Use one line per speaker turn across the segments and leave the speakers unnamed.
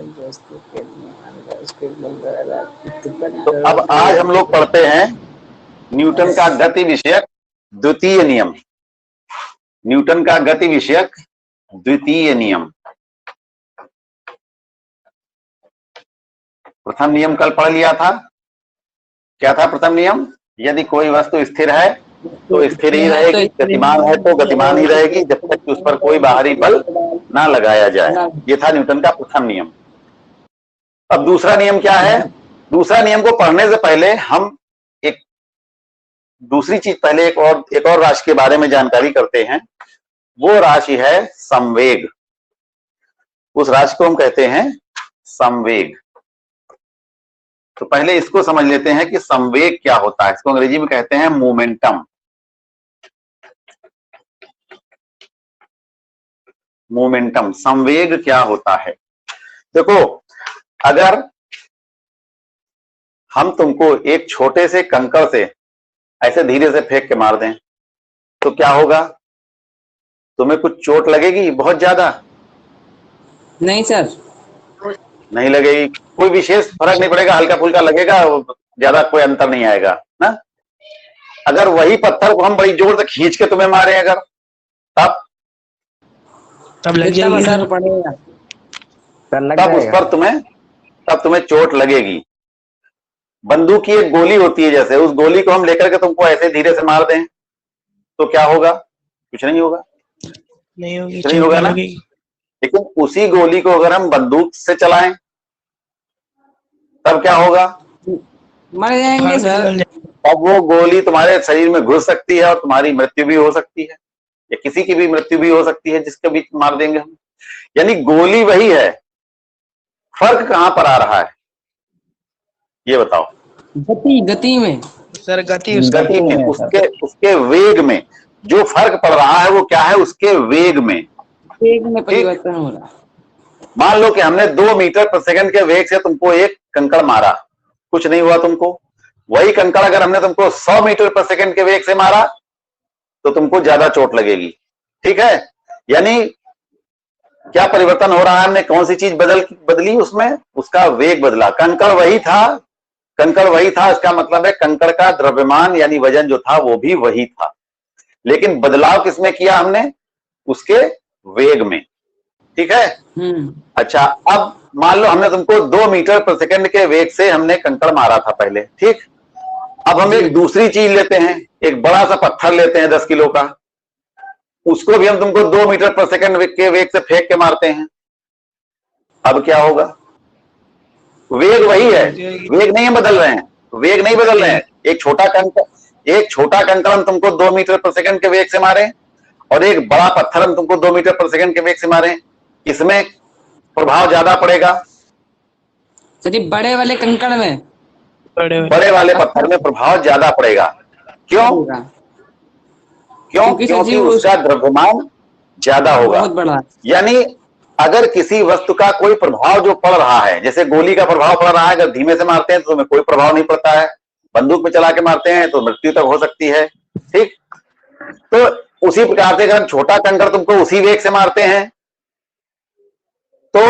तो अब आज हम लोग पढ़ते हैं न्यूटन का गति विषयक द्वितीय नियम। न्यूटन का गति विषयक द्वितीय नियम। प्रथम नियम कल पढ़ लिया था। क्या था प्रथम नियम? यदि कोई वस्तु स्थिर है तो स्थिर ही रहेगी, गतिमान है तो गतिमान ही रहेगी, जब तक कि उस पर कोई बाहरी बल ना लगाया जाए। ये था न्यूटन का प्रथम नियम। अब दूसरा नियम क्या है? दूसरा नियम को पढ़ने से पहले हम एक दूसरी चीज, पहले एक और राशि के बारे में जानकारी करते हैं। वो राशि है संवेग। उस राशि को हम कहते हैं संवेग। तो पहले इसको समझ लेते हैं कि संवेग क्या होता है। इसको अंग्रेजी में कहते हैं मोमेंटम। मोमेंटम, संवेग क्या होता है? देखो, अगर हम तुमको एक छोटे से कंकड़ से ऐसे धीरे से फेंक के मार दें तो क्या होगा? तुम्हें कुछ चोट लगेगी बहुत ज्यादा?
नहीं सर,
नहीं लगेगी। कोई विशेष फर्क नहीं पड़ेगा, हल्का फुल्का लगेगा, ज्यादा कोई अंतर नहीं आएगा ना। अगर वही पत्थर को हम बड़ी जोर से खींच के तुम्हें मारे अगर, तब
असर पड़ेगा,
तब उस पर तुम्हें चोट लगेगी। बंदूक की एक गोली होती है, जैसे उस गोली को हम लेकर के तुमको ऐसे धीरे से मार दें तो क्या होगा? कुछ नहीं होगा। नहीं होगा ना। लेकिन उसी गोली को अगर हम बंदूक से चलाएं तब क्या होगा?
मर जाएंगे सर।
अब वो गोली तुम्हारे शरीर में घुस सकती है और तुम्हारी मृत्यु भी हो सकती है, या किसी की भी मृत्यु भी हो सकती है जिसके बीच मार देंगे हम। यानी गोली वही है, फर्क कहां पर आ रहा है ये बताओ?
गति में सर,
गति में, उसके वेग में जो फर्क पड़ रहा है वो क्या है? उसके वेग में
परिवर्तन हो रहा है।
मान लो कि हमने 2 मीटर प्रति सेकंड के वेग से तुमको एक कंकड़ मारा, कुछ नहीं हुआ तुमको। वही कंकड़ अगर हमने तुमको 100 मीटर प्रति सेकंड के वेग से मारा तो तुमको ज्यादा चोट लगेगी। ठीक है? यानी क्या परिवर्तन हो रहा है? हमने कौन सी चीज बदली उसमें? उसका वेग बदला। कंकड़ वही था, इसका मतलब है कंकड़ का द्रव्यमान यानी वजन जो था वो भी वही था, लेकिन बदलाव किसमें किया हमने? उसके वेग में। ठीक है? अच्छा, अब मान लो हमने तुमको 2 मीटर प्रति सेकंड के वेग से हमने कंकड़ मारा था पहले। ठीक, अब हम एक दूसरी चीज लेते हैं, एक बड़ा सा पत्थर लेते हैं 10 किलो का, उसको भी हम तुमको 2 मीटर प्रति सेकंड के वेग से फेंक के मारते हैं। अब क्या होगा? वेग वही है, वेग नहीं बदल रहे हैं, वेग नहीं बदल रहे हैं। एक छोटा कंकड़ हम तुमको 2 मीटर प्रति सेकंड के वेग से मारे और एक बड़ा पत्थर हम तुमको 2 मीटर प्रति सेकंड के वेग से मारे, इसमें प्रभाव ज्यादा पड़ेगा।
बड़े वाले कंकड़ में,
बड़े वाले पत्थर में प्रभाव ज्यादा पड़ेगा। क्यों? क्योंकि उसका द्रव्यमान ज्यादा होगा। यानी अगर किसी वस्तु का कोई प्रभाव जो पड़ रहा है, जैसे गोली का प्रभाव पड़ रहा है, अगर धीमे से मारते हैं तो तुम्हें कोई प्रभाव नहीं पड़ता है, बंदूक में चला के मारते हैं तो मृत्यु तक हो सकती है। ठीक, तो उसी प्रकार से अगर छोटा कंकड़ तुमको उसी वेग से मारते हैं तो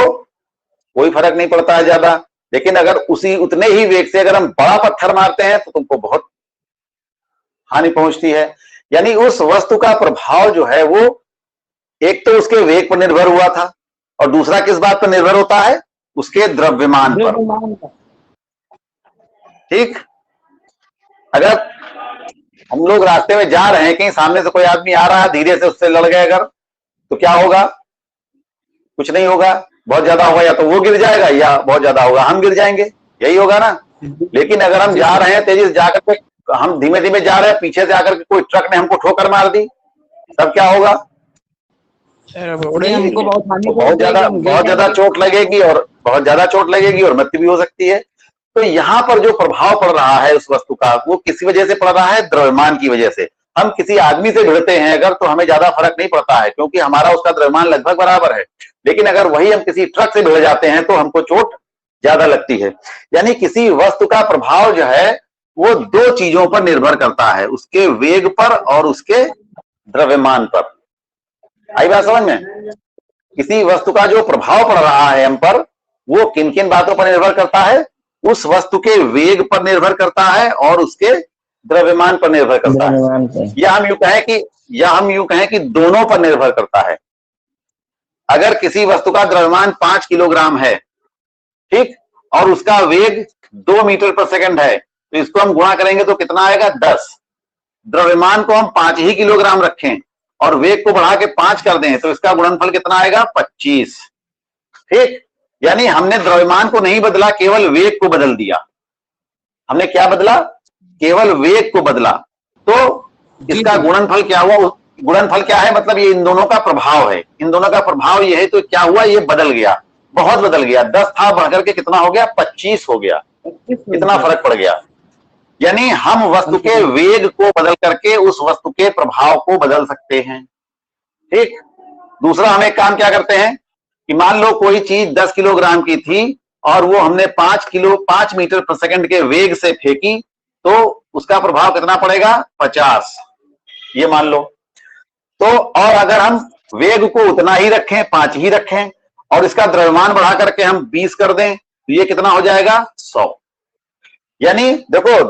कोई फर्क नहीं पड़ता है ज्यादा, लेकिन अगर उतने ही वेग से अगर हम बड़ा पत्थर मारते हैं तो तुमको बहुत हानि पहुंचती है। यानी उस वस्तु का प्रभाव जो है वो एक तो उसके वेग पर निर्भर हुआ था और दूसरा किस बात पर निर्भर होता है? उसके द्रव्यमान पर। ठीक, अगर हम लोग रास्ते में जा रहे हैं, कहीं सामने से कोई आदमी आ रहा है, धीरे से उससे लड़ गए अगर, तो क्या होगा? कुछ नहीं होगा। बहुत ज्यादा होगा, या तो वो गिर जाएगा या बहुत ज्यादा होगा हम गिर जाएंगे, यही होगा ना। लेकिन अगर हम जा रहे हैं तेजी से जाकर के, हम धीमे धीमे जा रहे हैं, पीछे से आकर के कोई ट्रक ने हमको ठोकर मार दी, तब क्या होगा? हमको बहुत ज्यादा चोट लगेगी और मृत्यु भी हो सकती है। तो यहाँ पर जो प्रभाव पड़ रहा है उस वस्तु का, वो किस वजह से पड़ रहा है? द्रव्यमान की वजह से। हम किसी आदमी से भिड़ते हैं अगर, तो हमें ज्यादा फर्क नहीं पड़ता है क्योंकि हमारा उसका द्रव्यमान लगभग बराबर है। लेकिन अगर वही हम किसी ट्रक से भिड़ जाते हैं तो हमको चोट ज्यादा लगती है। यानी किसी वस्तु का प्रभाव जो है वो 2 चीजों पर निर्भर करता है, उसके वेग पर और उसके द्रव्यमान पर। आई बात समझ में? किसी वस्तु का जो प्रभाव पड़ रहा है हम पर, वो किन किन बातों पर निर्भर करता है? उस वस्तु के वेग पर निर्भर करता है और उसके द्रव्यमान पर निर्भर करता है। या हम यूं कहें कि दोनों पर निर्भर करता है। अगर किसी वस्तु का द्रव्यमान 5 किलोग्राम है, ठीक, और उसका वेग 2 मीटर पर सेकंड है, तो इसको हम गुणा करेंगे तो कितना आएगा? 10। द्रव्यमान को हम 5 ही किलोग्राम रखें और वेग को बढ़ा के 5 कर दें तो इसका गुणनफल कितना आएगा? 25। ठीक, यानी हमने द्रव्यमान को नहीं बदला, केवल वेग को बदल दिया। हमने क्या बदला? केवल वेग को बदला। तो इसका गुणनफल क्या हुआ? गुणनफल क्या है? मतलब ये इन दोनों का प्रभाव है। इन दोनों का प्रभाव ये है, तो क्या हुआ? ये बदल गया, बहुत बदल गया। 10 था बढ़कर के कितना हो गया? 25 हो गया। कितना फर्क पड़ गया? यानी हम वस्तु के वेग को बदल करके उस वस्तु के प्रभाव को बदल सकते हैं। ठीक। दूसरा, हम एक काम क्या करते हैं कि मान लो कोई चीज 10 किलोग्राम की थी और वो हमने 5 मीटर पर सेकंड के वेग से फेंकी, तो उसका प्रभाव कितना पड़ेगा? 50, ये मान लो। तो और अगर हम वेग को उतना ही रखें, 5 ही रखें, और इसका द्रव्यमान बढ़ा करके हम 20 कर दें, तो ये कितना हो जाएगा? 100। यानी देखो,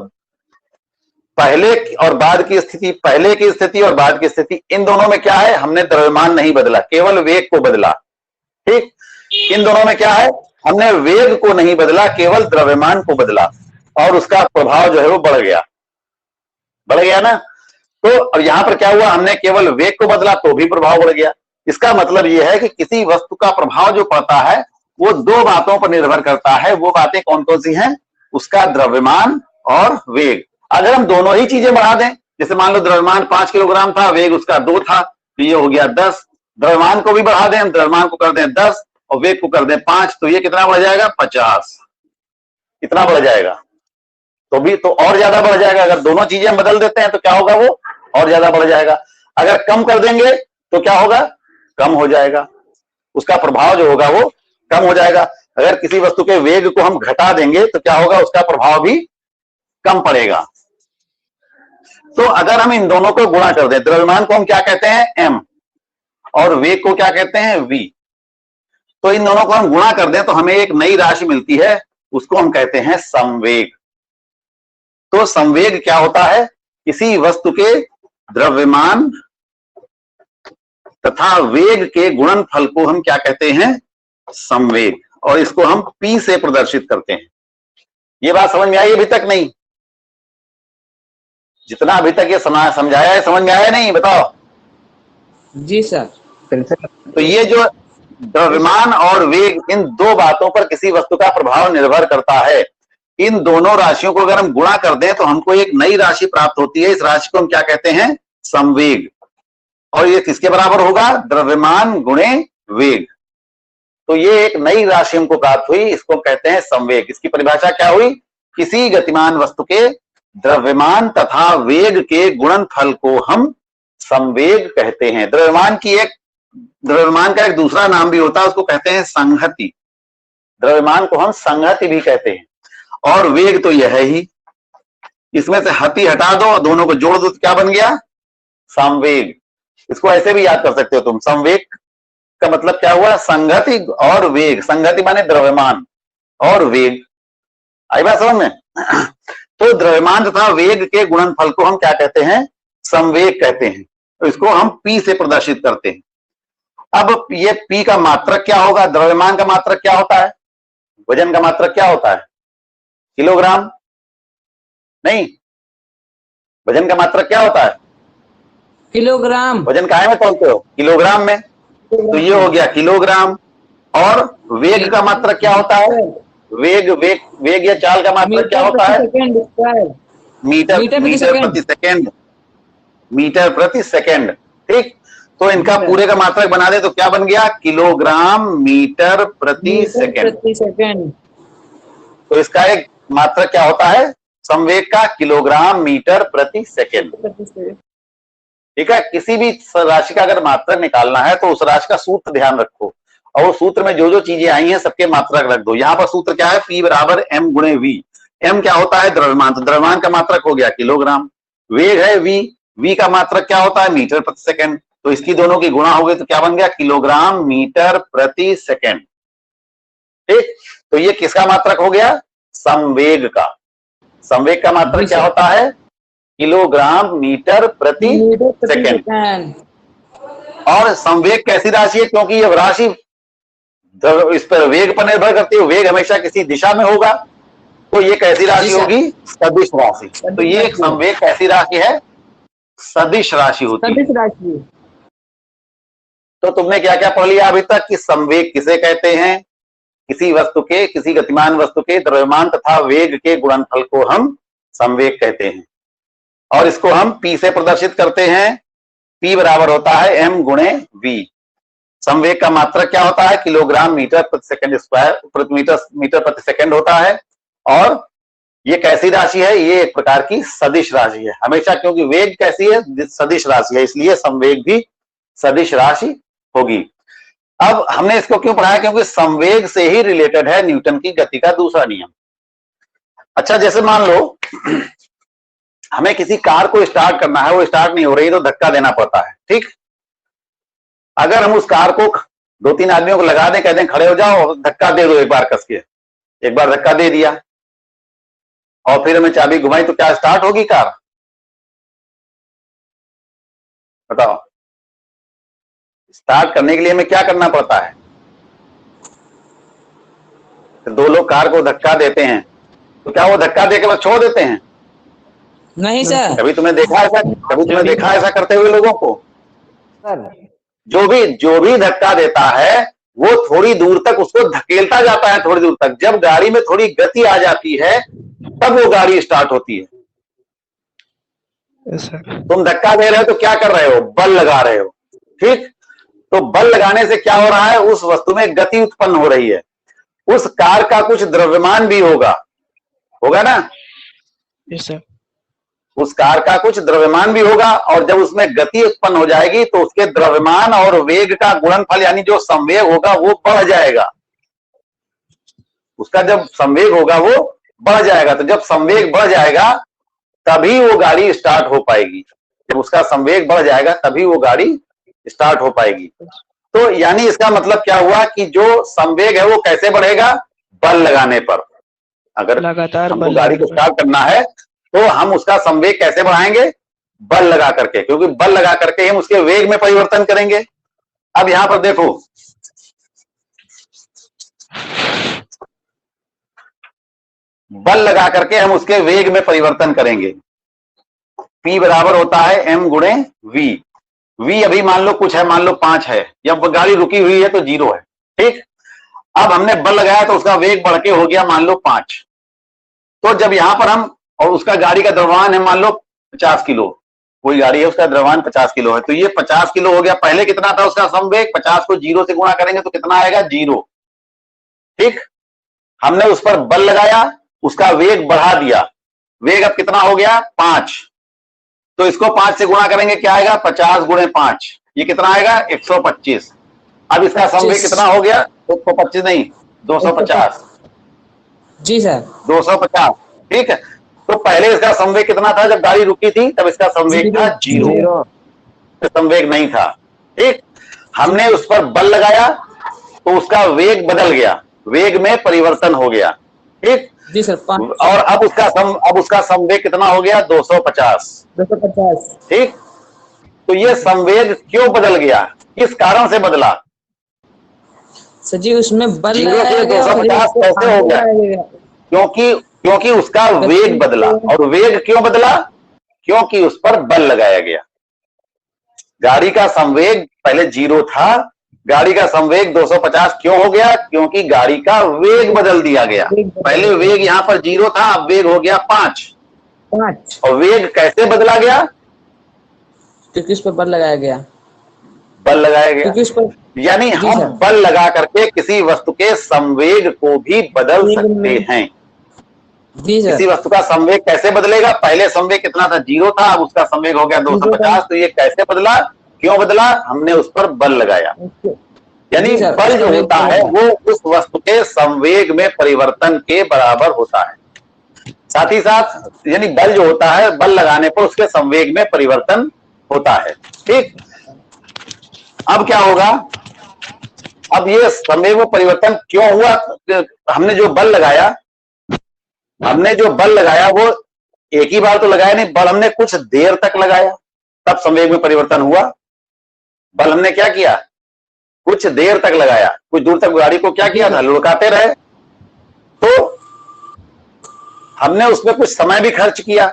पहले और बाद की स्थिति, पहले की स्थिति और बाद की स्थिति, इन दोनों में क्या है? हमने द्रव्यमान नहीं बदला, केवल वेग को बदला। ठीक। इन दोनों में क्या है? हमने वेग को नहीं बदला, केवल द्रव्यमान को बदला, और उसका प्रभाव जो है वो बढ़ गया। बढ़ गया ना? तो और यहां पर क्या हुआ? हमने केवल वेग को बदला तो भी प्रभाव बढ़ गया। इसका मतलब यह है कि किसी वस्तु का प्रभाव जो पड़ता है वो दो बातों पर निर्भर करता है। वो बातें कौन कौन सी हैं? उसका द्रव्यमान और वेग। अगर हम दोनों ही चीजें बढ़ा दें, जैसे मान लो द्रव्यमान 5 किलोग्राम था, वेग उसका 2 था, तो ये हो गया 10। द्रव्यमान को भी बढ़ा दें, द्रव्यमान को कर दें 10 और वेग को कर दें 5, तो ये कितना बढ़ जाएगा? 50। कितना बढ़ जाएगा? तो भी तो और ज्यादा बढ़ जाएगा। अगर दोनों चीजें बदल देते हैं तो क्या होगा? वो और ज्यादा बढ़ जाएगा। अगर कम कर देंगे तो क्या होगा? कम हो जाएगा। उसका प्रभाव जो होगा वो कम हो जाएगा। अगर किसी वस्तु के वेग को हम घटा देंगे तो क्या होगा? उसका प्रभाव भी कम पड़ेगा। तो अगर हम इन दोनों को गुणा कर दें, द्रव्यमान को हम क्या कहते हैं? m, और वेग को क्या कहते हैं? v। तो इन दोनों को हम गुणा कर दें तो हमें एक नई राशि मिलती है, उसको हम कहते हैं संवेग। तो संवेग क्या होता है? किसी वस्तु के द्रव्यमान तथा वेग के गुणनफल को हम क्या कहते हैं? संवेग। और इसको हम P से प्रदर्शित करते हैं। ये बात समझ में आई अभी तक? नहीं, जितना अभी तक ये समझाया है, समझ में आया नहीं? बताओ।
जी सर।
तो ये जो द्रव्यमान और वेग, इन दो बातों पर किसी वस्तु का प्रभाव निर्भर करता है। इन दोनों राशियों को अगर हम गुणा कर दें तो हमको एक नई राशि प्राप्त होती है। इस राशि को हम क्या कहते हैं? संवेग। और ये किसके बराबर होगा? द्रव्यमान गुणे वेग। तो ये एक नई राशि हमको प्राप्त हुई, इसको कहते हैं संवेग। इसकी परिभाषा क्या हुई? किसी गतिमान वस्तु के द्रव्यमान तथा वेग के गुणनफल को हम संवेग कहते हैं। द्रव्यमान का एक दूसरा नाम भी होता है, उसको कहते हैं संहति। द्रव्यमान को हम संहति भी कहते हैं। और वेग तो यह है ही, इसमें से हति हटा दो, दोनों को जोड़ दो तो क्या बन गया? संवेग। इसको ऐसे भी याद कर सकते हो तुम। संवेग का मतलब क्या हुआ? संगति और वेग। संगति माने द्रव्यमान और वेग। आई बात समझ में? तो द्रव्यमान तथा वेग के गुणनफल को हम क्या कहते हैं? संवेग कहते हैं। तो इसको हम P से प्रदर्शित करते हैं। अब ये P का मात्रक क्या होगा? द्रव्यमान का मात्रक क्या होता है? वजन का मात्रक क्या होता है? किलोग्राम? नहीं, वजन का मात्रक क्या होता है?
किलोग्राम।
वजन काहे में तोलते हो? किलोग्राम में। तो ये हो गया किलोग्राम। और वेग का मात्रक क्या होता है? वेग या चाल का मात्रक क्या होता है? मीटर प्रति सेकेंड। मीटर प्रति सेकेंड। ठीक। तो इनका पूरे का मात्रक बना दे तो क्या बन गया? किलोग्राम मीटर प्रति सेकेंड। तो इसका एक मात्रक क्या होता है? संवेग का किलोग्राम मीटर प्रति सेकेंड। ठीक है। किसी भी राशि का अगर मात्रक निकालना है तो उस राशि का सूत्र ध्यान रखो, और उस सूत्र में जो जो चीजें आई हैं सबके मात्रक रख दो। यहां पर सूत्र क्या है? P बराबर m गुणे v। m क्या होता है? द्रव्यमान। तो द्रव्यमान का मात्रक हो गया किलोग्राम। वेग है v का मात्रक क्या होता है? मीटर प्रति सेकेंड। तो इसकी दोनों की गुणा हो गई तो क्या बन गया? किलोग्राम मीटर प्रति सेकेंड। ठीक, तो ये किसका मात्रक हो गया? संवेग का। संवेग का मात्रक क्या होता है? किलोग्राम मीटर प्रति
मीटर प्रति
सेकेंड।
सेकंड।
और संवेग कैसी राशि है? क्योंकि ये राशि इस पर वेग पर निर्भर करती है, वेग हमेशा किसी दिशा में होगा, तो ये कैसी राशि होगी? सदिश राशि। तो ये एक संवेग कैसी राशि है? सदिश राशि होती है।
सदिश राशि।
तो तुमने क्या क्या पढ़ लिया अभी तक कि संवेग किसे कहते हैं? किसी वस्तु के, किसी गतिमान वस्तु के द्रव्यमान तथा वेग के गुणनफल को हम संवेग कहते हैं, और इसको हम P से प्रदर्शित करते हैं। P बराबर होता है m गुणे V। संवेग का मात्रक क्या होता है? किलोग्राम मीटर प्रति सेकंड स्क्वायर प्रति मीटर प्रति सेकंड होता है। और ये कैसी राशि है? ये एक प्रकार की सदिश राशि है हमेशा, क्योंकि वेग कैसी है? सदिश राशि है, इसलिए संवेग भी सदिश राशि होगी। अब हमने इसको क्यों पढ़ाया? क्योंकि संवेग से ही रिलेटेड है न्यूटन की गति का दूसरा नियम। अच्छा, जैसे मान लो हमें किसी कार को स्टार्ट करना है, वो स्टार्ट नहीं हो रही तो धक्का देना पड़ता है, ठीक। अगर हम उस कार को 2-3 आदमियों को लगा दें, कह दें खड़े हो जाओ, धक्का दे दो एक बार कस के, एक बार धक्का दे दिया और फिर हमें चाबी घुमाई, तो क्या स्टार्ट होगी कार? बताओ। स्टार्ट करने के लिए हमें क्या करना पड़ता है? तो 2 लोग कार को धक्का देते हैं, तो क्या वो धक्का देके बस छोड़ देते हैं?
नहीं सर।
कभी तुमने देखा ऐसा करते हुए लोगों को?
सर
जो भी धक्का देता है वो थोड़ी दूर तक उसको धकेलता जाता है, थोड़ी दूर तक। जब गाड़ी में थोड़ी गति आ जाती है तब वो गाड़ी स्टार्ट होती है। तुम धक्का दे रहे हो तो क्या कर रहे हो? बल लगा रहे हो, ठीक। तो बल लगाने से क्या हो रहा है? उस वस्तु में गति उत्पन्न हो रही है। उस कार का कुछ द्रव्यमान भी होगा ना?
Yes sir.
उस कार का कुछ द्रव्यमान भी होगा, और जब उसमें गति उत्पन्न हो जाएगी तो उसके द्रव्यमान और वेग का गुणनफल यानी जो संवेग होगा वो बढ़ जाएगा। उसका जब संवेग होगा वो बढ़ जाएगा। तो जब संवेग बढ़ जाएगा तभी वो गाड़ी स्टार्ट हो पाएगी। जब उसका संवेग बढ़ जाएगा तभी वो गाड़ी स्टार्ट हो पाएगी। तो यानी इसका मतलब क्या हुआ कि जो संवेग है वो कैसे बढ़ेगा? बल लगाने पर। अगर
लगातार
हमको
बल
गाड़ी को
लगाने पर।
स्टार्ट करना है तो हम उसका संवेग कैसे बढ़ाएंगे? बल लगा करके, क्योंकि बल लगा करके हम उसके वेग में परिवर्तन करेंगे। अब यहां पर देखो, बल लगा करके हम उसके वेग में परिवर्तन करेंगे। P बराबर होता है m गुणे V। V अभी मान लो कुछ है, मान लो 5 है, या गाड़ी रुकी हुई है तो 0 है, ठीक। अब हमने बल लगाया तो उसका वेग बढ़ के हो गया मान लो 5। तो जब यहां पर हम, और उसका गाड़ी का द्रव्यमान है मान लो 50 किलो, कोई गाड़ी है उसका द्रव्यमान 50 किलो है, तो ये 50 किलो हो गया। पहले कितना था उसका संवेग? 50 को 0 से गुणा करेंगे तो कितना आएगा? 0, ठीक। हमने उस पर बल लगाया, उसका वेग बढ़ा दिया, वेग अब कितना हो गया? 5। तो इसको 5 से गुणा करेंगे, क्या आएगा? 50 गुणे 5, ये कितना आएगा? 125। अब इसका संवेग कितना हो गया? 125 नहीं, 250।
जी सर।
250, ठीक है। तो पहले इसका संवेग कितना था? जब गाड़ी रुकी थी तब इसका संवेग था 0, संवेग नहीं था, ठीक। हमने उस पर बल लगाया तो उसका वेग बदल गया, वेग में परिवर्तन हो गया, ठीक।
जी सर।
और अब उसका संवेग कितना हो गया? 250,
250,
ठीक। तो ये संवेग क्यों बदल गया? किस कारण से बदला?
सर जी उसमें बल
0 से 250 कैसे हो गया? क्योंकि उसका वेग बदला। और वेग क्यों बदला? क्योंकि उस पर बल लगाया गया। गाड़ी का संवेग पहले 0 था, गाड़ी का संवेग 250 क्यों हो गया? क्योंकि गाड़ी का वेग बदल दिया गया। पहले वेग यहां पर 0 था, अब वेग हो गया 5। और वेग कैसे बदला गया?
क्योंकि उस पर बल लगाया गया।
बल लगाया गया,
क्योंकि उस पर,
यानी हम बल लगा करके किसी वस्तु के संवेग को भी बदल सकते हैं।
जी सर।
किसी वस्तु का संवेग कैसे बदलेगा? पहले संवेग कितना था? 0 था, अब उसका संवेग हो गया 250। तो ये कैसे बदला? क्यों बदला? हमने उस पर बल लगाया। यानी बल जो होता है वो उस वस्तु के संवेग में परिवर्तन के बराबर होता है। साथ ही साथ यानी बल जो होता है, बल लगाने पर उसके संवेग में परिवर्तन होता है, ठीक। अब क्या होगा? अब ये संवेग में परिवर्तन क्यों हुआ? हमने जो बल लगाया वो एक ही बार तो लगाया नहीं, बल हमने कुछ देर तक लगाया, तब संवेग में परिवर्तन हुआ। बल हमने क्या किया? कुछ देर तक लगाया, कुछ दूर तक गाड़ी को क्या किया था? लुढ़काते रहे, तो हमने उसमें कुछ समय भी खर्च किया।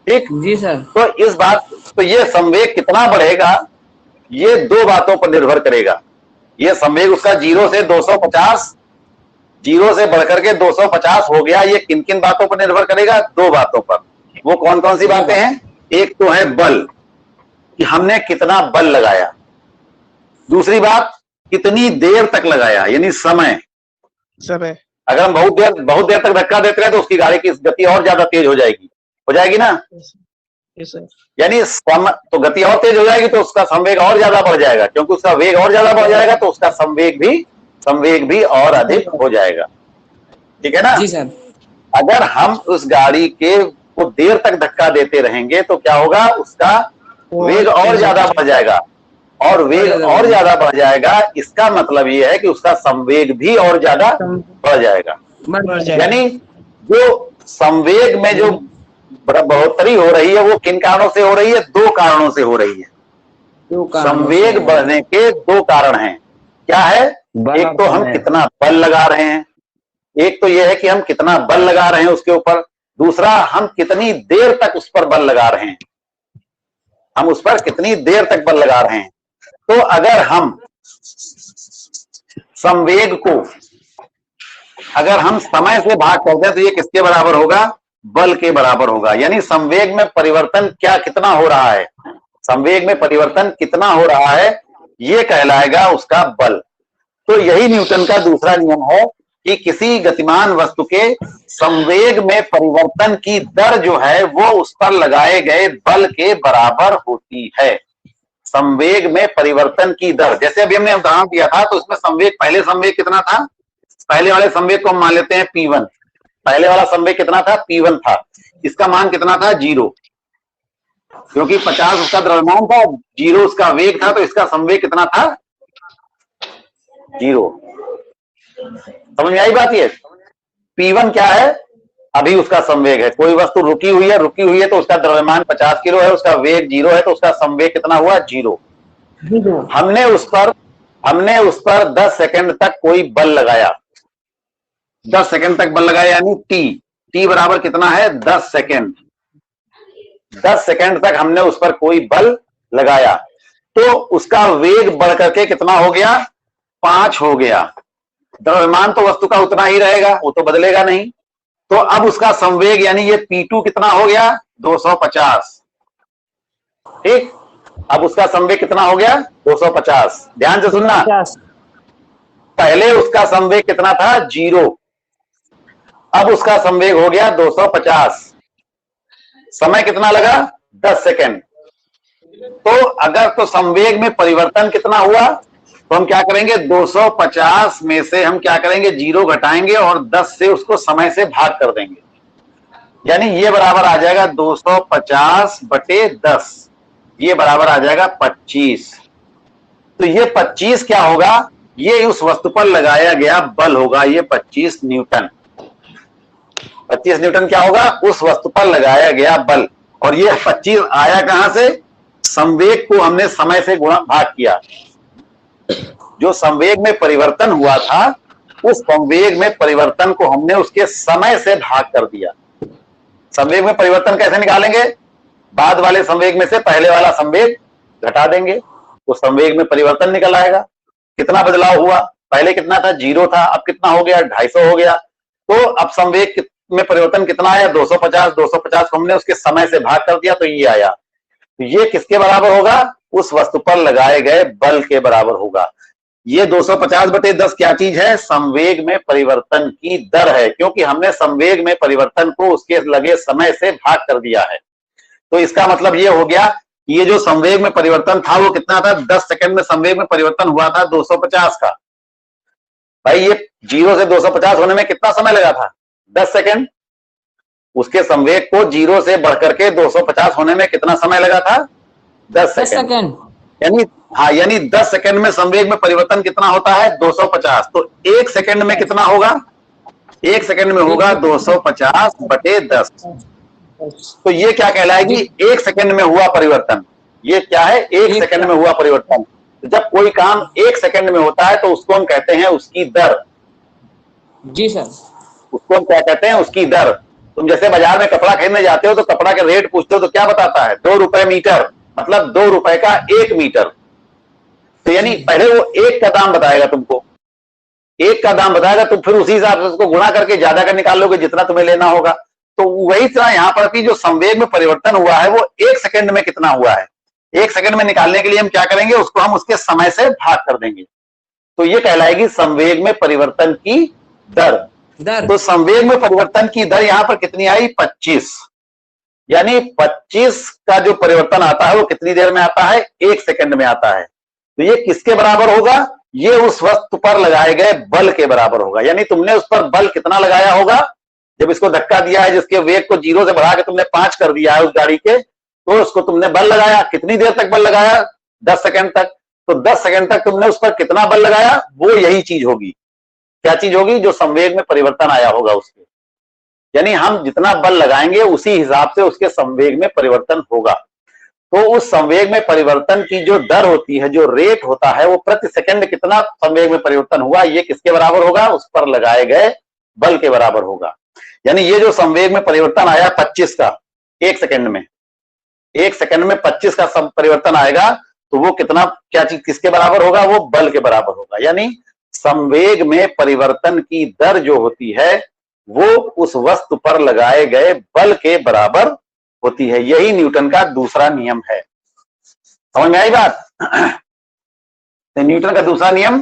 ठीक
जी सर।
तो इस बात, तो ये संवेग कितना बढ़ेगा, ये दो बातों पर निर्भर करेगा। ये संवेग उसका 0 से 250, 0 से बढ़कर के 250 हो गया, ये किन किन बातों पर निर्भर करेगा? दो बातों पर। वो कौन कौन सी बातें हैं? एक तो है बल, कि हमने कितना बल लगाया। दूसरी बात, कितनी देर तक लगाया, यानी समय। अगर हम बहुत देर तक धक्का देते रहे तो उसकी गाड़ी की गति और ज्यादा तेज हो जाएगी ना। यानी तो गति और तेज हो जाएगी तो उसका संवेग और ज्यादा बढ़ जाएगा, क्योंकि उसका वेग और ज्यादा बढ़ जाएगा तो उसका संवेग भी और अधिक हो जाएगा। ठीक है ना
जी सर।
अगर हम उस गाड़ी के को देर तक धक्का देते रहेंगे तो क्या होगा? उसका वेग और ज्यादा बढ़ जाएगा, और वेग और ज्यादा बढ़ जाएगा, इसका मतलब ये है कि उसका संवेग भी और ज्यादा बढ़ जाएगा। यानी जो संवेग में जो बढ़ोतरी हो रही है वो किन कारणों से हो रही है? दो कारणों से हो रही है। संवेग बढ़ने के दो कारण हैं। क्या है? एक तो हम कितना बल लगा रहे हैं, एक तो यह है कि हम कितना बल लगा रहे हैं उसके ऊपर, दूसरा हम कितनी देर तक उस पर बल लगा रहे हैं, हम उस पर कितनी देर तक बल लगा रहे हैं। तो अगर हम संवेग को अगर हम समय से भाग कर दें तो ये किसके बराबर होगा? बल के बराबर होगा। यानी संवेग में परिवर्तन कितना हो रहा है, संवेग में परिवर्तन कितना हो रहा है, ये कहलाएगा उसका बल। तो यही न्यूटन का दूसरा नियम है कि किसी गतिमान वस्तु के संवेग में परिवर्तन की दर जो है वो उस पर लगाए गए बल के बराबर होती है। संवेग में परिवर्तन की दर, जैसे अभी हमने उदाहरण दिया था, तो उसमें संवेग, पहले संवेग कितना था? पहले वाले संवेग को हम मान लेते हैं P1। पहले वाला संवेग कितना था? P1 था। इसका मान कितना था? 0, क्योंकि 50 उसका द्रव्यमान था, 0 उसका वेग था, तो इसका संवेग कितना था? 0। समझ में आई बात? ये P1 क्या है? अभी उसका संवेग है। कोई वस्तु रुकी हुई है तो उसका द्रव्यमान 50 किलो है, उसका वेग 0 है, तो उसका संवेग कितना हुआ? 0। हमने उस पर 10 सेकंड तक कोई बल लगाया, 10 सेकंड तक बल लगाया, यानी टी बराबर कितना है? 10 सेकंड। 10 सेकंड तक हमने उस पर कोई बल लगाया, तो उसका वेग बढ़ करके कितना हो गया? 5 हो गया। द्रव्यमान तो वस्तु का उतना ही रहेगा, वो तो बदलेगा नहीं। तो अब उसका संवेग यानी ये P2 कितना हो गया? 250। ठीक, अब उसका संवेग कितना हो गया? 250। ध्यान से सुनना, पहले उसका संवेग कितना था? 0। अब उसका संवेग हो गया 250। समय कितना लगा? 10 सेकंड। तो अगर तो संवेग में परिवर्तन कितना हुआ, तो हम क्या करेंगे? 250 में से हम क्या करेंगे? 0 घटाएंगे और 10 से उसको समय से भाग कर देंगे, यानी ये बराबर आ जाएगा 250 बटे 10, ये बराबर आ जाएगा 25। तो ये 25 क्या होगा? ये उस वस्तु पर लगाया गया बल होगा, ये 25 न्यूटन। 25 न्यूटन क्या होगा? उस वस्तु पर लगाया गया बल। और ये 25 आया कहां से? संवेग को हमने समय से गुणा भाग किया। जो संवेग में परिवर्तन हुआ था, उस संवेग में परिवर्तन को हमने उसके समय से भाग कर दिया। संवेग में परिवर्तन कैसे निकालेंगे? बाद वाले संवेग में से पहले वाला संवेग घटा देंगे, तो संवेग में परिवर्तन निकल आएगा। कितना बदलाव हुआ? पहले कितना था? 0 था, अब कितना हो गया? 250 हो गया। तो अब संवेग में परिवर्तन कितना आया? 250। 250 को हमने उसके समय से भाग कर दिया, तो ये आया। तो ये किसके बराबर होगा? उस वस्तु पर लगाए गए बल के बराबर होगा। ये 250 बटे 10 क्या चीज है? संवेग में परिवर्तन की दर है, क्योंकि हमने संवेग में परिवर्तन को उसके लगे समय से भाग कर दिया है। तो इसका मतलब ये हो गया कि ये जो संवेग में परिवर्तन था वो कितना था? 10 सेकंड में संवेग में परिवर्तन हुआ था 250 का। भाई ये 0 से 250 होने में कितना समय लगा था? 10 सेकंड। उसके संवेग को 0 से बढ़कर के 250 होने में कितना समय लगा था? 10 सेकंड। यानी हाँ, यानी 10 सेकंड में संवेग में परिवर्तन कितना होता है? 250। तो 1 सेकंड में कितना होगा? 1 सेकंड में होगा 250/10। तो ये क्या कहलाएगी? 1 सेकंड में हुआ परिवर्तन। ये क्या है? 1 सेकंड में हुआ परिवर्तन। तो जब कोई काम 1 सेकंड में होता है तो उसको हम कहते हैं उसकी दर।
जी सर।
उसको हम क्या कहते हैं? उसकी दर। तुम जैसे बाजार में कपड़ा खरीदने जाते हो तो कपड़ा के रेट पूछते हो तो क्या बताता है? 2 रुपए मीटर, मतलब 2 रुपए का 1 मीटर। तो यानी पहले वो 1 का दाम बताएगा तुमको, 1 का दाम बताएगा, तो फिर उसी हिसाब से उसको गुणा करके ज्यादा का निकाल लोगे जितना तुम्हें लेना होगा। तो वही तरह यहां पर भी जो संवेग में परिवर्तन हुआ है वो 1 सेकंड में कितना हुआ है, 1 सेकंड में निकालने के लिए हम क्या करेंगे? उसको हम उसके समय से भाग कर देंगे। तो ये कहलाएगी संवेग में परिवर्तन की दर। तो संवेग में परिवर्तन की दर यहां पर कितनी आई? 25। यानी 25 का जो परिवर्तन आता है वो कितनी देर में आता है? 1 सेकंड में आता है। तो ये किसके बराबर होगा? ये उस वस्तु पर लगाए गए बल के बराबर होगा। यानी तुमने उस पर बल कितना लगाया होगा? जब इसको धक्का दिया है, जिसके वेग को 0 से बढ़ा के तुमने 5 कर दिया है उस गाड़ी के, तो उसको तुमने बल लगाया। कितनी देर तक बल लगाया? 10 सेकंड तक। तो 10 सेकंड तक तुमने उस पर कितना बल लगाया? वो यही चीज होगी। क्या चीज होगी? जो संवेग में परिवर्तन आया होगा उसके। यानी हम जितना बल लगाएंगे उसी हिसाब से उसके संवेग में परिवर्तन होगा। तो उस संवेग में परिवर्तन की जो दर होती है, जो रेट होता है, वो प्रति सेकंड कितना संवेग में परिवर्तन हुआ, ये किसके बराबर होगा? उस पर लगाए गए बल के बराबर होगा। यानी ये जो संवेग में परिवर्तन आया 25 का 1 सेकंड में, 1 सेकंड में 25 का परिवर्तन आएगा, तो वो कितना, क्या चीज किसके बराबर होगा? वो बल के बराबर होगा। यानी संवेग में परिवर्तन की दर जो होती है वो उस वस्तु पर लगाए गए बल के बराबर होती है। यही न्यूटन का दूसरा नियम है। समझ में आई बात? तो न्यूटन का दूसरा नियम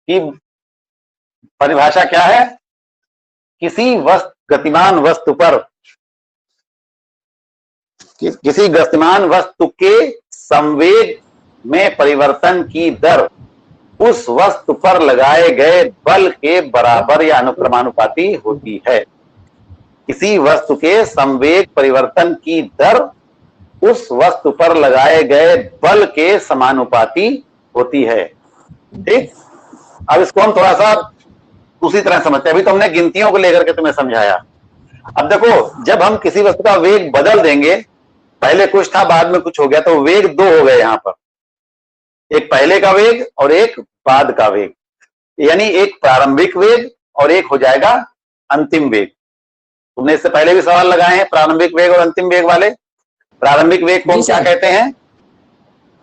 की परिभाषा क्या है? किसी गतिमान वस्तु पर, किसी गतिमान वस्तु के संवेग में परिवर्तन की दर उस वस्तु पर लगाए गए बल के बराबर या अनुक्रमानुपाती होती है। किसी वस्तु के संवेग परिवर्तन की दर उस वस्तु पर लगाए गए बल के समानुपाती होती है। ठीक, अब इसको हम थोड़ा सा उसी तरह समझते हैं। अभी तो हमने गिनतियों को लेकर के तुम्हें समझाया। अब देखो, जब हम किसी वस्तु का वेग बदल देंगे, पहले कुछ था बाद में कुछ हो गया, तो वेग 2 हो गए यहां पर, एक पहले का वेग और एक बाद का वेग। यानी एक प्रारंभिक वेग और एक हो जाएगा अंतिम वेग। तुमने इससे पहले भी सवाल लगाए हैं प्रारंभिक वेग और अंतिम वेग वाले। प्रारंभिक वेग को हम क्या कहते हैं?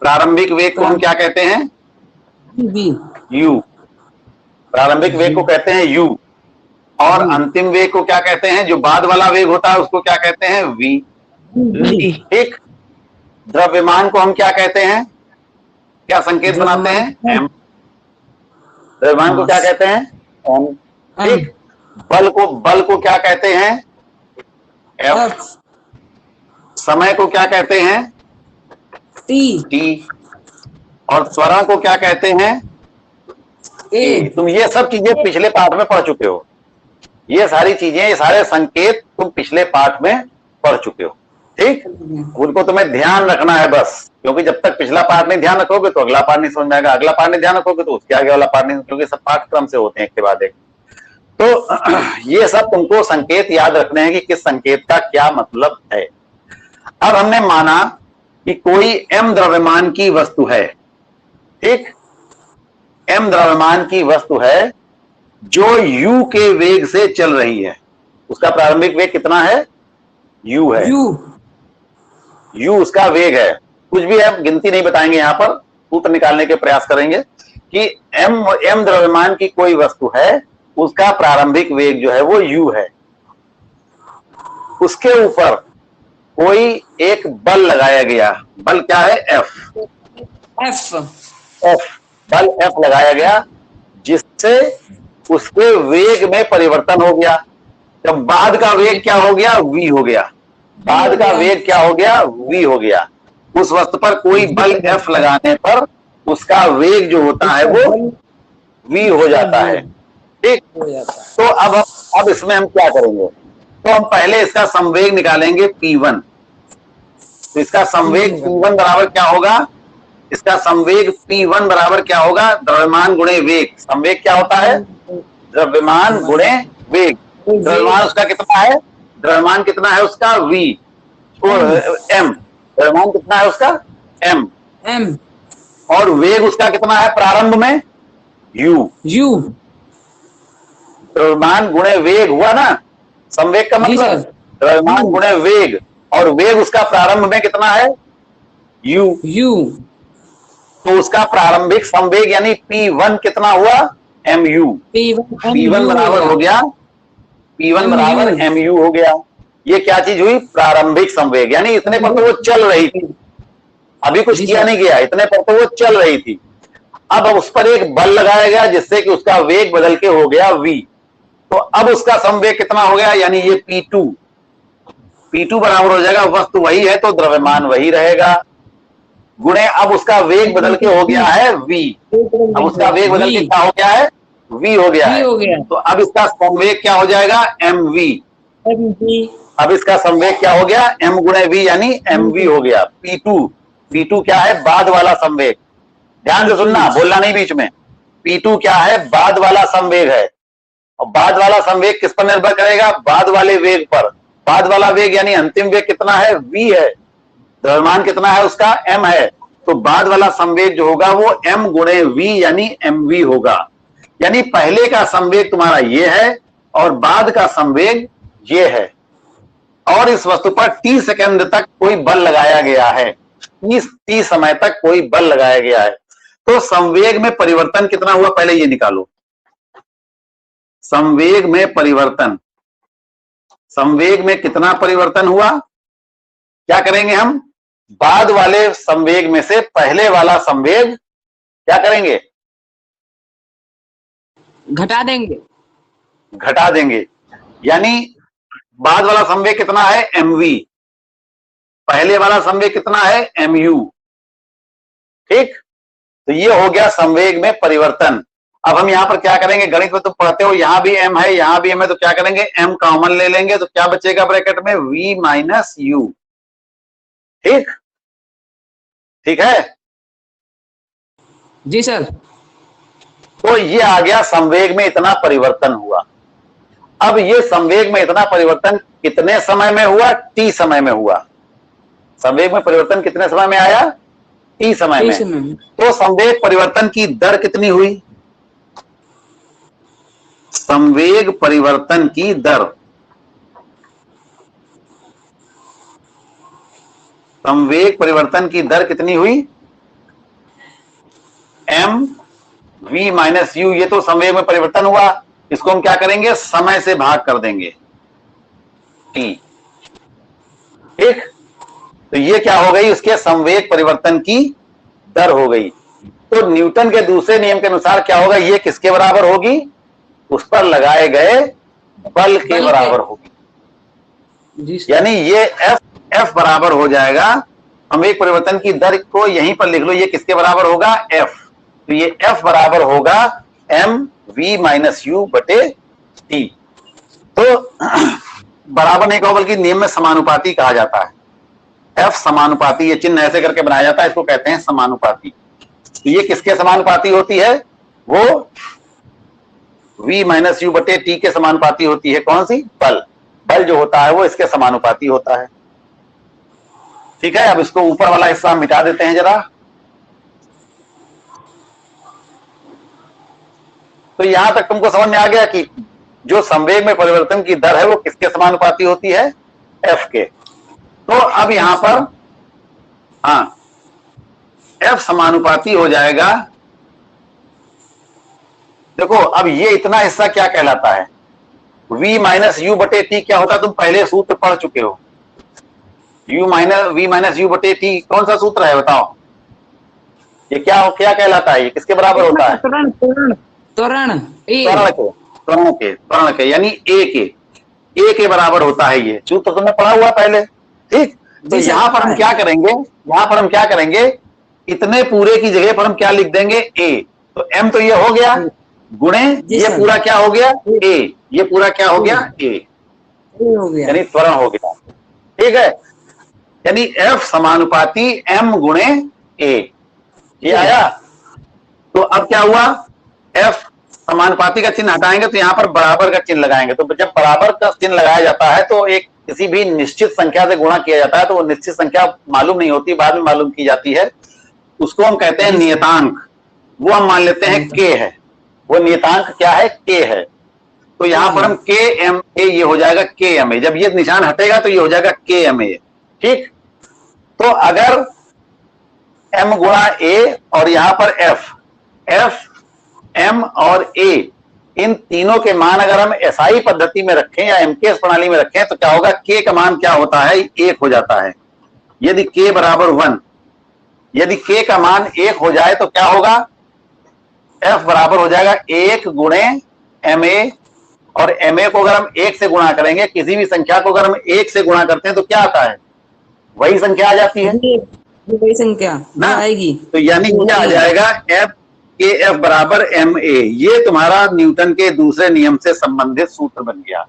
प्रारंभिक वेग को हम क्या कहते हैं? u। प्रारंभिक वेग को कहते हैं u। और अंतिम वेग को क्या कहते हैं? जो बाद वाला वेग होता है उसको क्या कहते हैं? v। ठीक, द्रव्यमान को हम क्या कहते हैं? क्या संकेत बनाते हैं? m। द्रव्यमान को क्या कहते हैं? m। ठीक, बल को क्या कहते हैं? F। समय को क्या कहते हैं? T। और त्वरण को क्या कहते हैं? A। तुम ये सब चीजें पिछले पाठ में पढ़ चुके हो। ये सारी चीजें, ये सारे संकेत तुम पिछले पाठ में पढ़ चुके हो। ठीक, उनको तुम्हें ध्यान रखना है बस, क्योंकि जब तक पिछला पाठ नहीं ध्यान रखोगे तो अगला पाठ नहीं समझ में आएगा, अगला पाठ नहीं ध्यान रखोगे तो उसके आगे वाला पाठ नहीं, क्योंकि सब पाठ्यक्रम से होते हैं एक के बाद एक। तो ये सब तुमको संकेत याद रखने हैं कि किस संकेत का क्या मतलब है। अब हमने माना कि कोई m द्रव्यमान की वस्तु है। ठीक, m द्रव्यमान की वस्तु है जो u के वेग से चल रही है। उसका प्रारंभिक वेग कितना है? u है। u उसका वेग है। कुछ भी है, गिनती नहीं बताएंगे, यहां पर सूत्र निकालने के प्रयास करेंगे कि m द्रव्यमान की कोई वस्तु है, उसका प्रारंभिक वेग जो है वो u है। उसके ऊपर कोई एक बल लगाया गया। बल क्या है? F। बल F लगाया गया, जिससे उसके वेग में परिवर्तन हो गया। जब बाद का वेग क्या हो गया? v हो गया। बाद का वेग क्या हो गया? v हो गया। उस वस्तु पर कोई बल F लगाने पर उसका वेग जो होता है वो v हो जाता है। ठीक, तो अब इसमें हम क्या करेंगे? तो हम पहले इसका संवेग निकालेंगे P1। तो इसका संवेग P1 बराबर क्या होगा? इसका संवेग P1 बराबर क्या होगा, द्रव्यमान गुणे वेग। संवेग क्या होता है, द्रव्यमान गुणे वेग। द्रव्यमान उसका कितना है, द्रव्यमान कितना है उसका v, m। द्रव्यमान कितना है उसका m, और वेग उसका कितना है प्रारंभ में u। द्रव्यमान गुणे वेग हुआ ना, संवेग का मतलब द्रव्यमान गुणे वेग, और वेग उसका प्रारंभ में कितना है u। तो उसका प्रारंभिक संवेग यानी P1 कितना हुआ mu। P1 बराबर हो गया, P1 बराबर mu हो गया। ये क्या चीज हुई, प्रारंभिक संवेग, यानी इतने पर तो वो चल रही थी, अभी कुछ किया नहीं गया, इतने पर तो वो चल रही थी। अब उस पर एक बल लगाया गया जिससे कि उसका वेग बदल के हो गया v। तो अब उसका संवेग कितना हो गया, यानी ये P2 बराबर हो जाएगा, वस्तु वही है तो द्रव्यमान वही रहेगा, गुणे अब उसका वेग बदल के हो गया है v। अब उसका वेग बदल के क्या हो गया है, v हो गया है। तो अब इसका संवेग क्या हो जाएगा, mv। अब इसका संवेग क्या हो गया, m गुणे v यानी mv हो गया। P2 क्या है, बाद वाला संवेग, ध्यान से सुनना, बोलना नहीं बीच में। P2 क्या है, बाद वाला संवेग है, और बाद वाला संवेग किस पर निर्भर करेगा, बाद वाले वेग पर। बाद वाला वेग यानी अंतिम वेग कितना है, v है, द्रव्यमान कितना है उसका m है, तो बाद वाला संवेग जो होगा वो m गुणे v यानी mv होगा। यानी पहले का संवेग तुम्हारा ये है और बाद का संवेग ये है, और इस वस्तु पर t सेकंड तक कोई बल लगाया गया है, t समय तक कोई बल लगाया गया है। तो संवेग में परिवर्तन कितना हुआ, पहले ये निकालो, संवेग में परिवर्तन, संवेग में कितना परिवर्तन हुआ। क्या करेंगे हम, बाद वाले संवेग में से पहले वाला संवेग क्या करेंगे, घटा देंगे। यानी बाद वाला संवेग कितना है mv, पहले वाला संवेग कितना है mu। ठीक, तो ये हो गया संवेग में परिवर्तन। अब हम यहां पर क्या करेंगे, गणित में तुम पढ़ते हो, यहां भी m है यहां भी m है, तो क्या करेंगे, m कॉमन ले लेंगे, तो क्या बचेगा ब्रैकेट में, v माइनस u। ठीक, ठीक है
जी सर।
तो ये आ गया संवेग में इतना परिवर्तन हुआ। अब ये संवेग में इतना परिवर्तन कितने समय में हुआ, t समय में हुआ। संवेग में परिवर्तन कितने समय में आया, t समय में। तो संवेग परिवर्तन की दर कितनी हुई, संवेग परिवर्तन की दर, संवेग परिवर्तन की दर कितनी हुई, m v माइनस u। ये तो संवेग में परिवर्तन हुआ, इसको हम क्या करेंगे, समय से भाग कर देंगे t। ठीक, तो ये क्या हो गई, उसके संवेग परिवर्तन की दर हो गई। तो न्यूटन के दूसरे नियम के अनुसार क्या होगा, ये किसके बराबर होगी, उस पर लगाए गए बल के बराबर होगी। यानी ये F बराबर हो जाएगा, संवेग परिवर्तन की दर को यहीं पर लिख लो, ये किसके बराबर होगा, F। तो ये F बराबर होगा mv माइनस u बटे t। तो बराबर नहीं कहो बल्कि नियम में समानुपाती कहा जाता है, F समानुपाती, ये चिन्ह ऐसे करके बनाया जाता है, इसको कहते हैं समानुपाती। तो ये किसके समानुपाती होती है, वो v माइनस u बटे t के समानुपाती होती है। कौन सी, बल, बल जो होता है वो इसके समानुपाती होता है। ठीक है, अब इसको ऊपर वाला हिस्सा मिटा देते हैं जरा। तो यहां तक तुमको समझ में आ गया कि जो संवेग में परिवर्तन की दर है वो किसके समानुपाती होती है, F के। तो अब यहां पर हाँ, F समानुपाती हो जाएगा। देखो अब ये इतना हिस्सा क्या कहलाता है, v माइनस यू बटे टी क्या होता है, तुम पहले सूत्र पढ़ चुके हो। v माइनस यू बटे टी कौन सा सूत्र है बताओ, ये क्या कहलाता है, ये किसके बराबर होता है, त्वरण के यानी a के बराबर होता है। ये सूत्र तुमने पढ़ा हुआ पहले। ठीक, तो यहां पर हम क्या करेंगे, यहां पर हम क्या करेंगे, इतने पूरे की जगह पर हम क्या लिख देंगे, a। तो m तो ये हो गया, गुणे ये पूरा क्या हो गया, a, ये पूरा क्या हो गया, a यानी त्वरण हो गया। ठीक है, यानी F समानुपाती m गुणे a। ये आया। तो अब क्या हुआ, एफ समानुपाती का चिन्ह हटाएंगे तो यहां पर बराबर का चिन्ह लगाएंगे। तो जब बराबर का चिन्ह लगाया जाता है तो एक किसी भी निश्चित संख्या से गुणा किया जाता है, तो वो निश्चित संख्या मालूम नहीं होती, बाद में मालूम की जाती है, उसको हम कहते हैं नियतांक। वो हम मान लेते हैं के है, वो नियतांक क्या है, के है। तो यहां पर हम के एम ए, ये हो जाएगा के एम ए। जब ये निशान हटेगा तो ये हो जाएगा के एम ए। ठीक, तो अगर एम गुणा ए और यहां पर एफ, एफ एम और ए, इन तीनों के मान अगर हम एसआई पद्धति में रखें या एमकेएस प्रणाली में रखें तो क्या होगा, के का मान क्या होता है, 1 हो जाता है। यदि के बराबर 1, यदि के का मान 1 हो जाए तो क्या होगा, एफ बराबर हो जाएगा 1 गुणे एम ए। और एम ए को अगर हम 1 से गुणा करेंगे, किसी भी संख्या को अगर हम 1 से गुणा करते हैं तो क्या आता है, वही संख्या आ जाती है
वही संख्या
ना
आएगी।
तो यानी क्या आ जाएगा, एफ के एफ बराबर एम ए। ये तुम्हारा न्यूटन के दूसरे नियम से संबंधित सूत्र बन गया।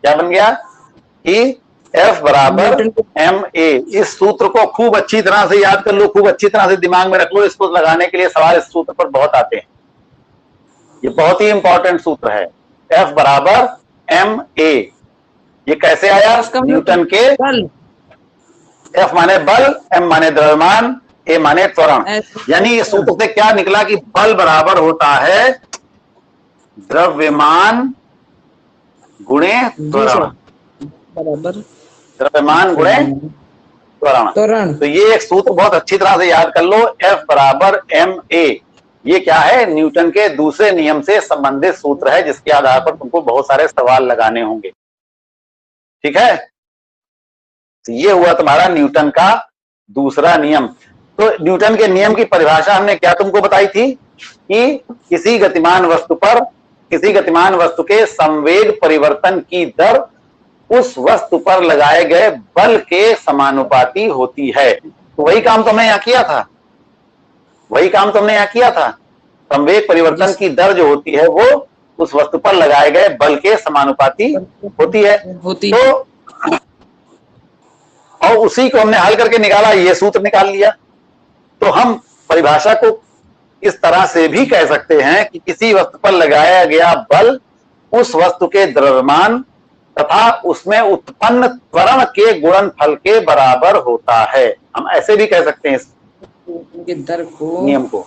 क्या बन गया कि एफ बराबर एम ए। इस सूत्र को खूब अच्छी तरह से याद कर लो, खूब अच्छी तरह से दिमाग में रख लो। इसको लगाने के लिए सवाल इस सूत्र पर बहुत आते हैं। ये बहुत ही इंपॉर्टेंट सूत्र है, एफ बराबर एम ए। ये कैसे आया, न्यूटन के
बल,
एफ माने बल, एम माने द्रव्यमान, ए माने त्वरण। यानी इस सूत्र से क्या निकला कि बल बराबर होता है द्रव्यमान गुणे त्वरण,
बराबर
द्रव्यमान गुणे त्वरण। तो ये एक सूत्र बहुत अच्छी तरह से याद कर लो, एफ बराबर एम ए। ये क्या है, न्यूटन के दूसरे नियम से संबंधित सूत्र है, जिसके आधार पर तुमको बहुत सारे सवाल लगाने होंगे। ठीक है, तो ये हुआ तुम्हारा न्यूटन का दूसरा नियम। तो न्यूटन के नियम की परिभाषा हमने क्या तुमको बताई थी कि किसी गतिमान वस्तु के संवेग परिवर्तन की दर उस वस्तु पर लगाए गए बल के समानुपाती होती है। तो वही काम तुमने यहां किया था, संवेग परिवर्तन की दर जो होती है वो उस वस्तु पर लगाए गए बल के समानुपाती होती है। तो और उसी को हमने हल करके निकाला, ये सूत्र निकाल लिया। तो हम परिभाषा को इस तरह से भी कह सकते हैं कि किसी वस्तु पर लगाया गया बल उस वस्तु के द्रव्यमान तथा उसमें उत्पन्न त्वरण के गुणनफल के बराबर होता है। हम ऐसे भी कह सकते हैं इस
दर को,
नियम को।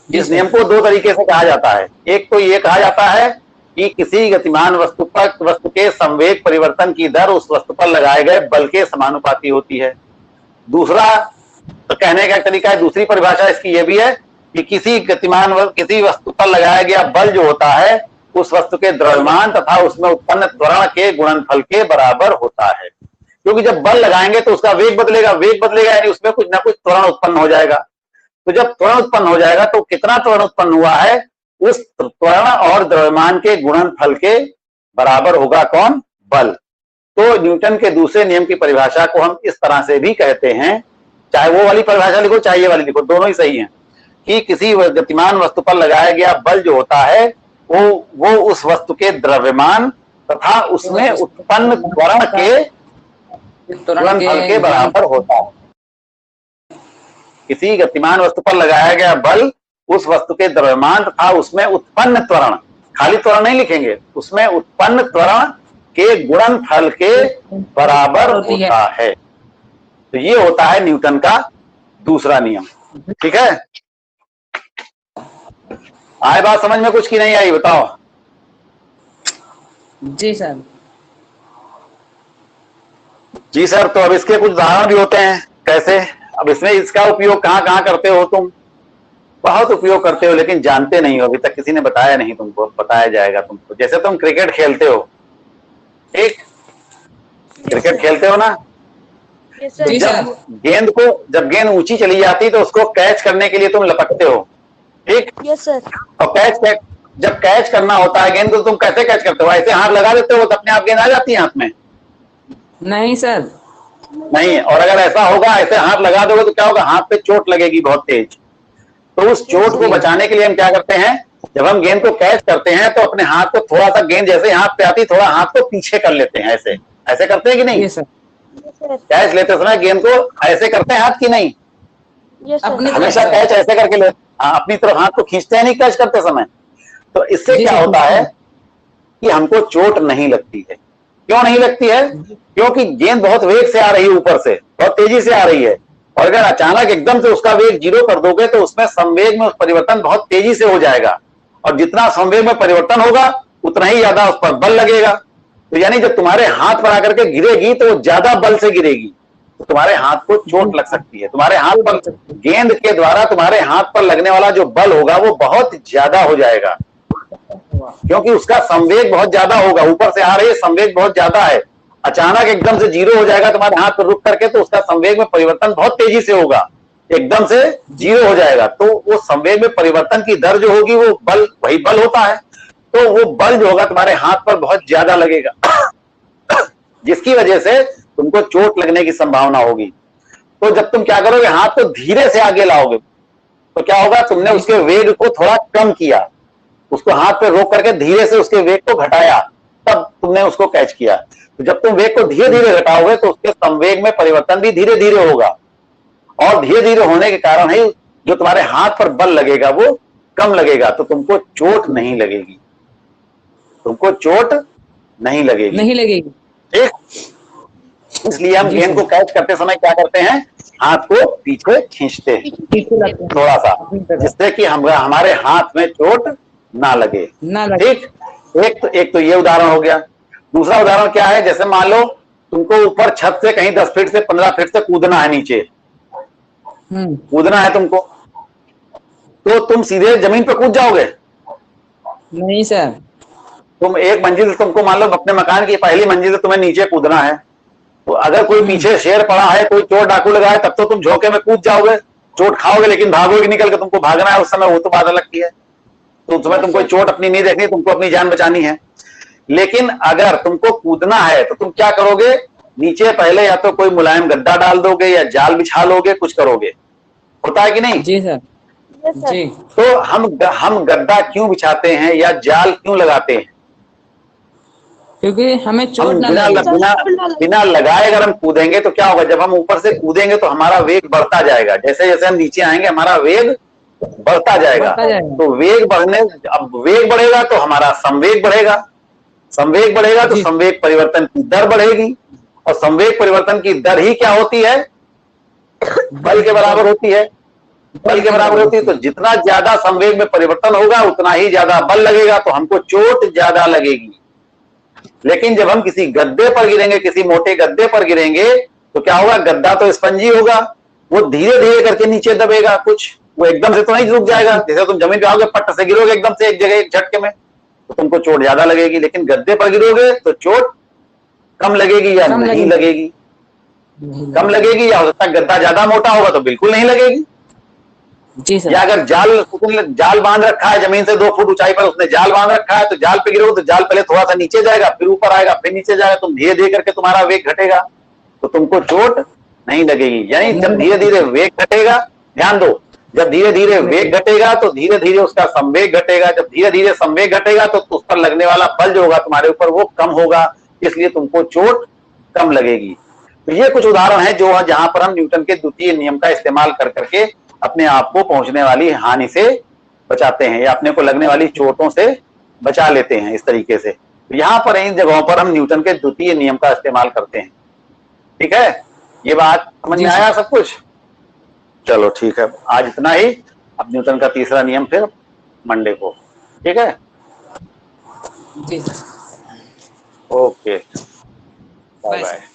इस नियम को दो तरीके से कहा जाता है। एक तो ये कहा जाता है कि किसी गतिमान वस्तु के संवेग परिवर्तन की दर उस वस्तु पर लगाए गए बल के समानुपाती होती है। दूसरा तो कहने का तरीका है, दूसरी परिभाषा इसकी यह भी है कि किसी वस्तु पर लगाया गया बल जो होता है उस वस्तु के द्रव्यमान तथा उसमें उत्पन्न त्वरण के गुणनफल के बराबर होता है। क्योंकि जब बल लगाएंगे तो उसका वेग बदलेगा यानी उसमें कुछ ना कुछ त्वरण उत्पन्न हो जाएगा। तो जब त्वरण उत्पन्न हो जाएगा तो कितना त्वरण उत्पन्न हुआ है, उस त्वरण और द्रव्यमान के गुणनफल के बराबर होगा कौन, बल। तो न्यूटन के दूसरे नियम की परिभाषा को हम इस तरह से भी कहते हैं, चाहे वो वाली परिभाषा लिखो चाहे ये वाली लिखो, दोनों ही सही है, कि किसी गतिमान वस्तु पर लगाया गया बल जो होता है वो उस वस्तु के द्रव्यमान तथा उसमें उत्पन्न त्वरण के गुणनफल के बराबर होता है। किसी गतिमान वस्तु पर लगाया गया बल उस वस्तु के द्रव्यमान तथा उसमें उत्पन्न त्वरण, खाली त्वरण नहीं लिखेंगे, उसमें उत्पन्न त्वरण के गुणनफल के बराबर होता है। तो ये होता है न्यूटन का दूसरा नियम। ठीक है, आए बात समझ में कुछ की नहीं आई, बताओ।
जी सर।
जी सर, तो अब इसके कुछ उदाहरण भी होते हैं। कैसे, अब इसमें इसका उपयोग कहाँ कहाँ करते हो तुम, बहुत उपयोग करते हो लेकिन जानते नहीं हो, अभी तक किसी ने बताया नहीं तुमको, बताया जाएगा तुमको। जैसे तुम क्रिकेट खेलते हो, ठीक, क्रिकेट खेलते हो ना, जब गेंद ऊंची चली जाती तो उसको कैच करने के लिए तुम लपकते हो, ठीक।
Yes sir.
और जब कैच करना होता है गेंद को, तुम कैसे कैच करते हो, ऐसे हाथ लगा देते हो तो अपने आप गेंद आ जाती है हाथ में?
नहीं सर,
नहीं। और अगर ऐसा होगा, ऐसे हाथ लगा दोगे तो क्या होगा, हाथ पे चोट लगेगी बहुत तेज। तो उस चोट को बचाने के लिए हम क्या करते हैं, जब हम गेंद को कैच करते हैं तो अपने हाथ को थोड़ा सा, गेंद जैसे हाथ पे आती थोड़ा हाथ को पीछे कर लेते हैं, ऐसे करते हैं कि नहीं? कैच लेते समय गेंद को ऐसे करते हैं हाथ की नहीं,
यस सर।
अपनी तरफ
हमेशा
सर।
कैच ऐसे करके ले, हाँ, अपनी तरफ हाथ को खींचते हैं नहीं कैच करते समय। तो इससे
जी
क्या
सर,
होता है कि हमको चोट नहीं लगती है। क्यों नहीं लगती है? क्योंकि गेंद बहुत वेग से आ रही है, ऊपर से बहुत तेजी से आ रही है, और अगर अचानक एकदम से उसका वेग जीरो कर दोगे तो उसमें संवेग में परिवर्तन बहुत तेजी से हो जाएगा, और जितना संवेग में परिवर्तन होगा उतना ही ज्यादा उस पर बल लगेगा। तो यानी जब तुम्हारे हाथ पर आकर के गिरेगी तो वो ज्यादा बल से गिरेगी, तो तुम्हारे हाथ को चोट लग सकती है। तुम्हारे हाथ पर गेंद के द्वारा तुम्हारे हाथ पर लगने वाला जो बल होगा वो बहुत ज्यादा हो जाएगा, क्योंकि उसका संवेग बहुत ज्यादा होगा, ऊपर से आ रही है, संवेग बहुत ज्यादा है। अचानक एकदम से जीरो हो जाएगा तुम्हारे हाथ पर रुक करके, तो उसका संवेग में परिवर्तन बहुत तेजी से होगा, एकदम से जीरो हो जाएगा। तो वो संवेग में परिवर्तन की दर जो होगी वो बल, वही बल होता है, तो वो बल जो होगा तुम्हारे हाथ पर बहुत ज्यादा लगेगा, जिसकी वजह से तुमको चोट लगने की संभावना होगी। तो जब तुम क्या करोगे, हाथ को धीरे से आगे लाओगे, तो क्या होगा, तुमने उसके वेग को थोड़ा कम किया, उसको हाथ पे रोक करके धीरे से उसके वेग को घटाया, तब तुमने उसको कैच किया। तो जब तुम वेग को धीरे धीरे घटाओगे तो उसके संवेग में परिवर्तन भी धीरे धीरे होगा, और धीरे धीरे होने के कारण ही जो तुम्हारे हाथ पर बल लगेगा वो कम लगेगा, तो तुमको चोट नहीं लगेगी, तुमको चोट नहीं लगेगी।
नहीं लगेगी।
ठीक, इसलिए हम
जी
गेंद
सर।
को कैच करते समय क्या करते हैं, हाथ को पीछे खींचते हैं
पीछे लगते हैं।
थोड़ा सा,
अपनी तरफ।
जिससे कि हमारे हाथ में चोट ना लगे।
ना लगे।
ठीक, एक तो ये उदाहरण हो गया। दूसरा उदाहरण क्या है, जैसे मान लो तुमको ऊपर छत से कहीं 10 फीट से 15 फीट से कूदना है, नीचे कूदना है तुमको, तो तुम सीधे जमीन पे कूद जाओगे?
नहीं सर।
तुम एक मंजिल से, तुमको मान लो अपने मकान की पहली मंजिल से तुम्हें नीचे कूदना है, तो अगर कोई पीछे शेर पड़ा है, कोई चोर डाकू लगा है, तब तो तुम झोंके में कूद जाओगे, चोट खाओगे, लेकिन भागोगे निकल के, तुमको भागना है उस समय, वो तो बात अलग की है। तो उस समय तुमको चोट अपनी नहीं देखनी, तुमको अपनी जान बचानी है। लेकिन अगर तुमको कूदना है तो तुम क्या करोगे, नीचे पहले या तो कोई मुलायम गद्दा डाल दोगे या जाल बिछा लोगे, कुछ करोगे, होता है कि नहीं?
जी सर।
Yes sir.
जी।
तो हम गद्दा क्यों बिछाते हैं या जाल क्यों लगाते हैं?
क्योंकि हमें चोट
हम
ना
बिना
लगे।
बिना लगाए अगर हम कूदेंगे तो क्या होगा, जब हम ऊपर से कूदेंगे तो हमारा वेग बढ़ता जाएगा, जैसे जैसे हम नीचे आएंगे हमारा वेग बढ़ता जाएगा।
बढ़ता जाएगा।
तो वेग बढ़ने, अब वेग बढ़ेगा तो हमारा संवेग बढ़ेगा, संवेग बढ़ेगा तो
जी।
संवेग परिवर्तन की दर बढ़ेगी, और संवेग परिवर्तन की दर ही क्या होती है, बल के बराबर होती है। बल के बराबर होती है, तो जितना ज्यादा संवेग में परिवर्तन होगा उतना ही ज्यादा बल लगेगा, तो हमको चोट ज्यादा लगेगी। लेकिन जब हम किसी गद्दे पर गिरेंगे, किसी मोटे गद्दे पर गिरेंगे, तो क्या होगा, गद्दा तो स्पंजी होगा, वो धीरे धीरे करके नीचे दबेगा, कुछ वो एकदम से तो नहीं रुक जाएगा। जैसे तुम जमीन पे आओगे, पट्ट से गिरोगे एकदम से एक जगह एक झटके में, तो तुमको चोट ज्यादा लगेगी। लेकिन गद्दे पर गिरोगे तो चोट कम लगेगी या
कम
नहीं लगेगी?
नहीं
कम लगेगी, या हो सकता है गद्दा ज्यादा मोटा होगा तो बिल्कुल नहीं लगेगी।
जी सर।
या अगर जाल बांध रखा है, जमीन से 2 फुट ऊंचाई पर उसने जाल बांध रखा है, तो जाल पे गिरोगे तो जाल पहले थोड़ा सा नीचे जाएगा, फिर ऊपर आएगा, फिर नीचे जाएगा, तुम धीरे धीरे करके तुम्हारा वेग घटेगा, तो तुमको चोट नहीं लगेगी। यानी जब धीरे धीरे वेग घटेगा, ध्यान दो, जब धीरे धीरे वेग घटेगा तो धीरे धीरे उसका संवेग घटेगा, जब धीरे धीरे संवेग घटेगा तो उस पर लगने वाला बल जो होगा तुम्हारे ऊपर वो कम होगा, इसलिए तुमको चोट कम लगेगी। तो ये कुछ उदाहरण है जो जहां पर हम न्यूटन के द्वितीय नियम का इस्तेमाल कर करके अपने आप को पहुंचने वाली हानि से बचाते हैं, या अपने को लगने वाली चोटों से बचा लेते हैं इस तरीके से। तो यहाँ पर इन जगहों पर हम न्यूटन के द्वितीय नियम का इस्तेमाल करते हैं। ठीक है, ये बात समझ में आया सब कुछ? चलो ठीक है, आज इतना ही। अब न्यूटन का तीसरा नियम फिर मंडे को। ठीक है,
जी sir.
Okay, bye
bye
bye.
Sir.